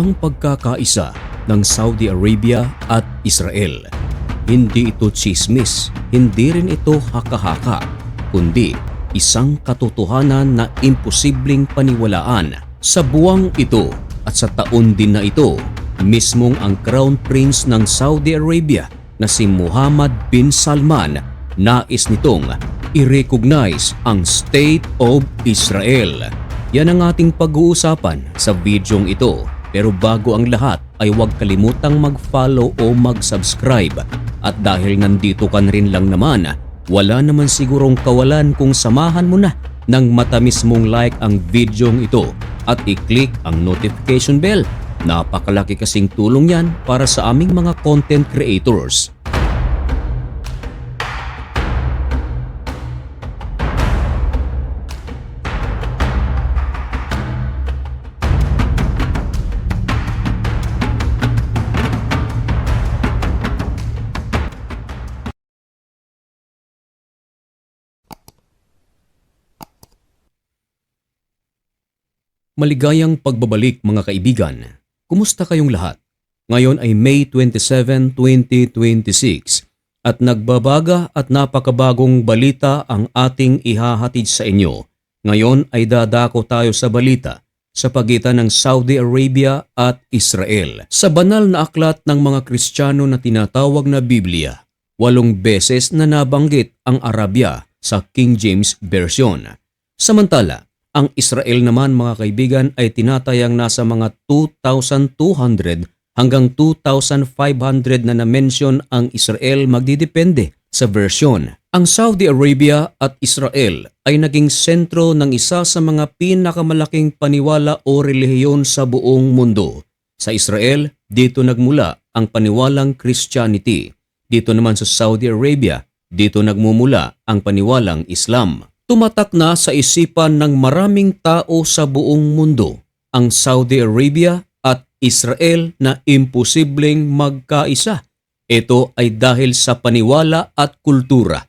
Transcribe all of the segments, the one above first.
ang pagkakaisa ng Saudi Arabia at Israel. Hindi ito tsismis, hindi rin ito haka-haka, kundi isang katotohanan na imposibleng paniwalaan. Sa buwang ito at sa taon din na ito, mismong ang Crown Prince ng Saudi Arabia na si Muhammad bin Salman nais nitong i-recognize ang State of Israel. Yan ang ating pag-uusapan sa videong ito. Pero bago ang lahat ay huwag kalimutang mag-follow o mag-subscribe. At dahil nandito ka na rin lang naman, wala naman sigurong kawalan kung samahan mo na ng matamis mong like ang videong ito at i-click ang notification bell. Napakalaki kasing tulong yan para sa aming mga content creators. Maligayang pagbabalik mga kaibigan. Kumusta kayong lahat? Ngayon ay May 27, 2026 at nagbabaga at napakabagong balita ang ating ihahatid sa inyo. Ngayon ay dadako tayo sa balita sa pagitan ng Saudi Arabia at Israel. Sa banal na aklat ng mga Kristiyano na tinatawag na Biblia, 8 beses na nabanggit ang Arabia sa King James Version. Samantala, ang Israel naman mga kaibigan ay tinatayang nasa mga 2,200 hanggang 2,500 na na-mention ang Israel magdidepende sa version. Ang Saudi Arabia at Israel ay naging sentro ng isa sa mga pinakamalaking paniwala o relihiyon sa buong mundo. Sa Israel, dito nagmula ang paniwalang Christianity. Dito naman sa Saudi Arabia, dito nagmumula ang paniwalang Islam. Tumatak na sa isipan ng maraming tao sa buong mundo ang Saudi Arabia at Israel na imposibleng magkaisa. Ito ay dahil sa paniwala at kultura.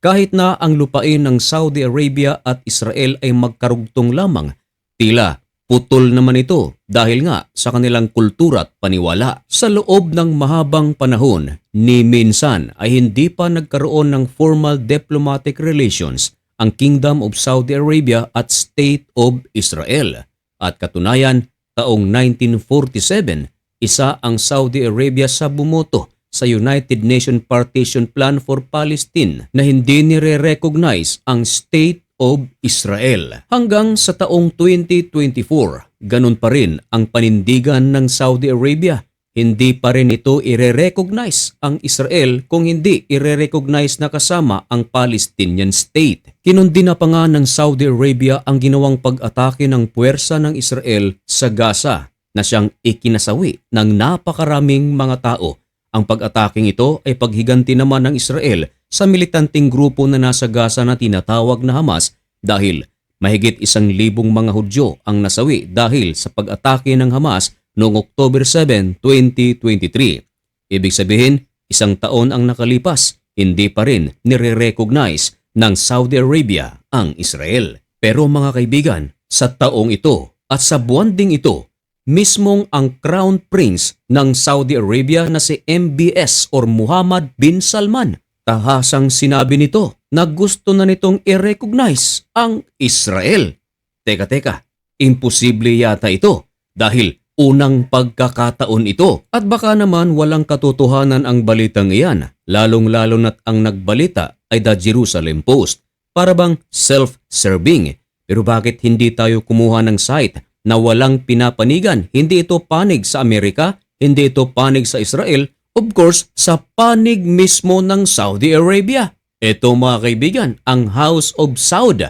Kahit na ang lupain ng Saudi Arabia at Israel ay magkarugtong lamang, tila putol naman ito dahil nga sa kanilang kultura at paniwala. Sa loob ng mahabang panahon, ni minsan ay hindi pa nagkaroon ng formal diplomatic relations ang Kingdom of Saudi Arabia at State of Israel. At katunayan, taong 1947, isa ang Saudi Arabia sa bumoto sa United Nations Partition Plan for Palestine na hindi nire-recognize ang State of Israel. Hanggang sa taong 2024, ganun pa rin ang panindigan ng Saudi Arabia. Hindi pa rin ito ire-recognize ang Israel kung hindi ire-recognize na kasama ang Palestinian State. Kinundi na pa nga ng Saudi Arabia ang ginawang pag-atake ng puwersa ng Israel sa Gaza na siyang ikinasawi ng napakaraming mga tao. Ang pag-ataking ito ay paghiganti naman ng Israel sa militanting grupo na nasa Gaza na tinatawag na Hamas dahil mahigit 1,000 mga Hudyo ang nasawi dahil sa pag-atake ng Hamas noong October 7, 2023. Ibig sabihin, 1 taon ang nakalipas, hindi pa rin nire-recognize ng Saudi Arabia ang Israel. Pero mga kaibigan, sa taong ito at sa buwan ding ito, mismong ang Crown Prince ng Saudi Arabia na si MBS or Muhammad bin Salman, tahasang sinabi nito na gusto na nitong i-recognize ang Israel. Teka, imposible yata ito dahil unang pagkakataon ito at baka naman walang katotohanan ang balitang iyan, lalong-lalo na't ang nagbalita ay The Jerusalem Post. Para bang self-serving? Pero bakit hindi tayo kumuha ng site na walang pinapanigan? Hindi ito panig sa Amerika, hindi ito panig sa Israel, of course sa panig mismo ng Saudi Arabia. Ito mga kaibigan, ang House of Saud.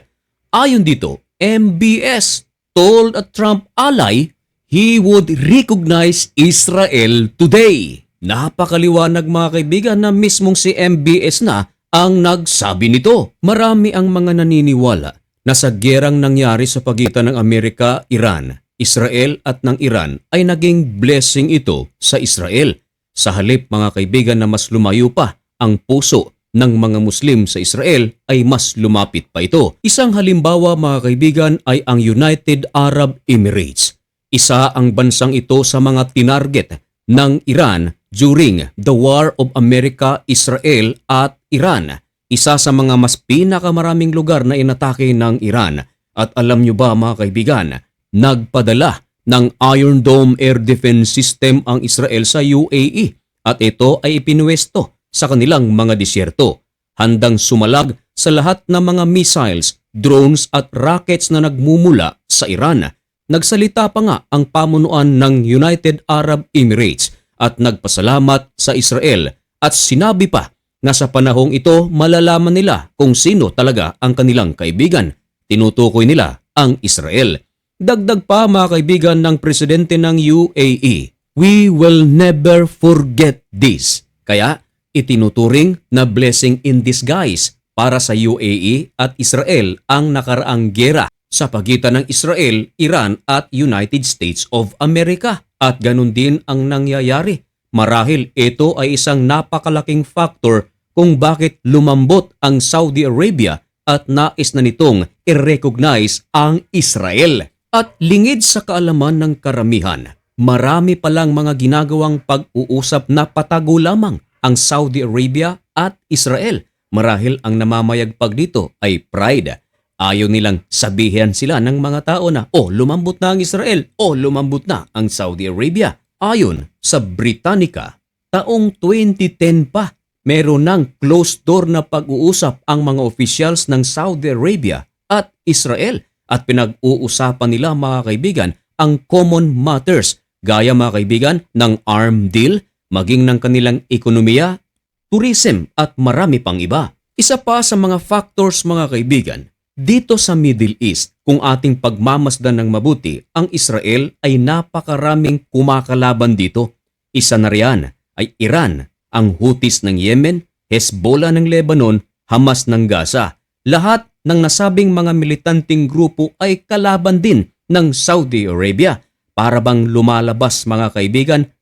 Ayon dito, MBS told a Trump ally he would recognize Israel today. Napakaliwanag mga kaibigan na mismong si MBS na ang nagsabi nito. Marami ang mga naniniwala na sa gerang nangyari sa pagitan ng Amerika, Iran, Israel at ng Iran ay naging blessing ito sa Israel. Sa halip mga kaibigan na mas lumayo pa ang puso ng mga Muslim sa Israel ay mas lumapit pa ito. Isang halimbawa mga kaibigan ay ang United Arab Emirates. Isa ang bansang ito sa mga tinarget ng Iran during the War of America, Israel at Iran. Isa sa mga mas pinakamaraming lugar na inatake ng Iran. At alam nyo ba mga kaibigan, nagpadala ng Iron Dome Air Defense System ang Israel sa UAE at ito ay ipinwesto sa kanilang mga disyerto. Handang sumalag sa lahat ng mga missiles, drones at rockets na nagmumula sa Iran. Nagsalita pa nga ang pamunuan ng United Arab Emirates at nagpasalamat sa Israel at sinabi pa na sa panahong ito malalaman nila kung sino talaga ang kanilang kaibigan. Tinutukoy nila ang Israel. Dagdag pa mga kaibigan ng presidente ng UAE, "We will never forget this." Kaya itinuturing na blessing in disguise para sa UAE at Israel ang nakaraang giyera sa pagitan ng Israel, Iran at United States of America. At ganun din ang nangyayari. Marahil ito ay isang napakalaking factor kung bakit lumambot ang Saudi Arabia at nais na nitong i-recognize ang Israel. At lingid sa kaalaman ng karamihan, marami palang mga ginagawang pag-uusap na patago lamang ang Saudi Arabia at Israel. Marahil ang namamayagpag dito ay pride. Ayaw nilang sabihan sila ng mga tao na, lumambot na ang Israel, lumambot na ang Saudi Arabia. Ayon sa Britannica, taong 2010 pa, meron ng closed door na pag-uusap ang mga officials ng Saudi Arabia at Israel at pinag-uusapan nila mga kaibigan ang common matters gaya mga kaibigan ng arm deal, maging ng kanilang ekonomiya, tourism at marami pang iba. Isa pa sa mga factors mga kaibigan, dito sa Middle East, kung ating pagmamasdan ng mabuti, ang Israel ay napakaraming kumakalaban dito. Isa na riyan ay Iran, ang Houthis ng Yemen, Hezbollah ng Lebanon, Hamas ng Gaza. Lahat ng nasabing mga militanteng grupo ay kalaban din ng Saudi Arabia. Para bang lumalabas mga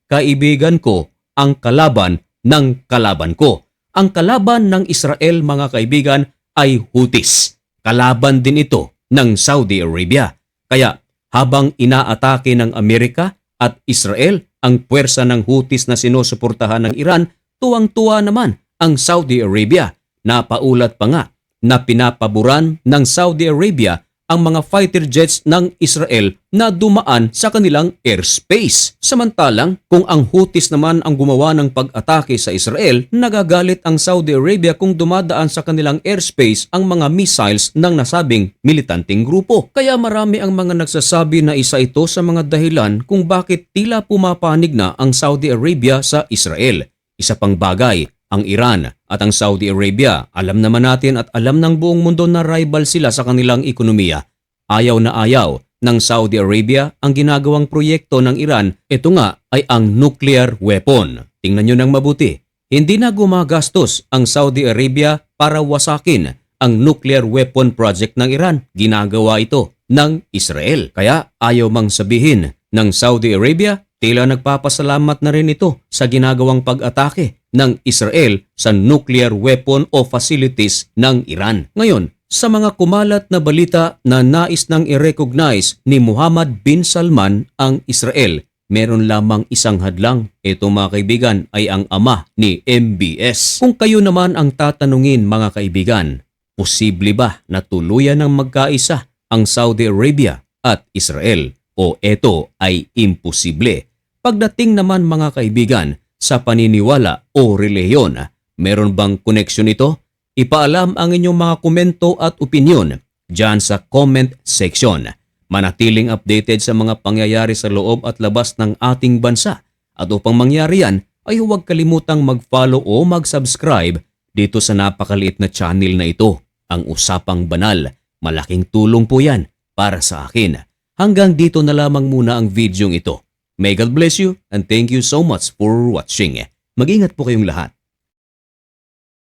kaibigan ko, ang kalaban ng kalaban ko. Ang kalaban ng Israel mga kaibigan ay Houthis. Kalaban din ito ng Saudi Arabia. Kaya habang inaatake ng Amerika at Israel ang puwersa ng Houthis na sinusuportahan ng Iran, tuwang-tuwa naman ang Saudi Arabia. Napaulat pa nga na pinapaboran ng Saudi Arabia ang mga fighter jets ng Israel na dumaan sa kanilang airspace. Samantalang kung ang Houthis naman ang gumawa ng pag-atake sa Israel, nagagalit ang Saudi Arabia kung dumadaan sa kanilang airspace ang mga missiles ng nasabing militanteng grupo. Kaya marami ang mga nagsasabi na isa ito sa mga dahilan kung bakit tila pumapanig na ang Saudi Arabia sa Israel. Isa pang bagay, ang Iran at ang Saudi Arabia, alam naman natin at alam ng buong mundo na rival sila sa kanilang ekonomiya. Ayaw na ayaw ng Saudi Arabia ang ginagawang proyekto ng Iran. Ito nga ay ang nuclear weapon. Tingnan nyo ng mabuti. Hindi na gumagastos ang Saudi Arabia para wasakin ang nuclear weapon project ng Iran. Ginagawa ito ng Israel. Kaya ayaw mang sabihin ng Saudi Arabia, tila nagpapasalamat na rin ito sa ginagawang pag-atake ng Israel sa nuclear weapon o facilities ng Iran. Ngayon, sa mga kumalat na balita na nais nang i-recognize ni Mohammed bin Salman ang Israel, meron lamang isang hadlang. Ito mga kaibigan ay ang ama ni MBS. Kung kayo naman ang tatanungin mga kaibigan, posible ba na tuluyan ng magkaisa ang Saudi Arabia at Israel? O ito ay imposible? Pagdating naman mga kaibigan sa paniniwala o relihiyon, meron bang koneksyon ito? Ipaalam ang inyong mga komento at opinyon dyan sa comment section. Manatiling updated sa mga pangyayari sa loob at labas ng ating bansa. At upang mangyari yan, ay huwag kalimutang mag-follow o mag-subscribe dito sa napakaliit na channel na ito. Ang Usapang Banal. Malaking tulong po yan para sa akin. Hanggang dito na lamang muna ang videong ito. May God bless you and thank you so much for watching. Mag-ingat po kayong lahat.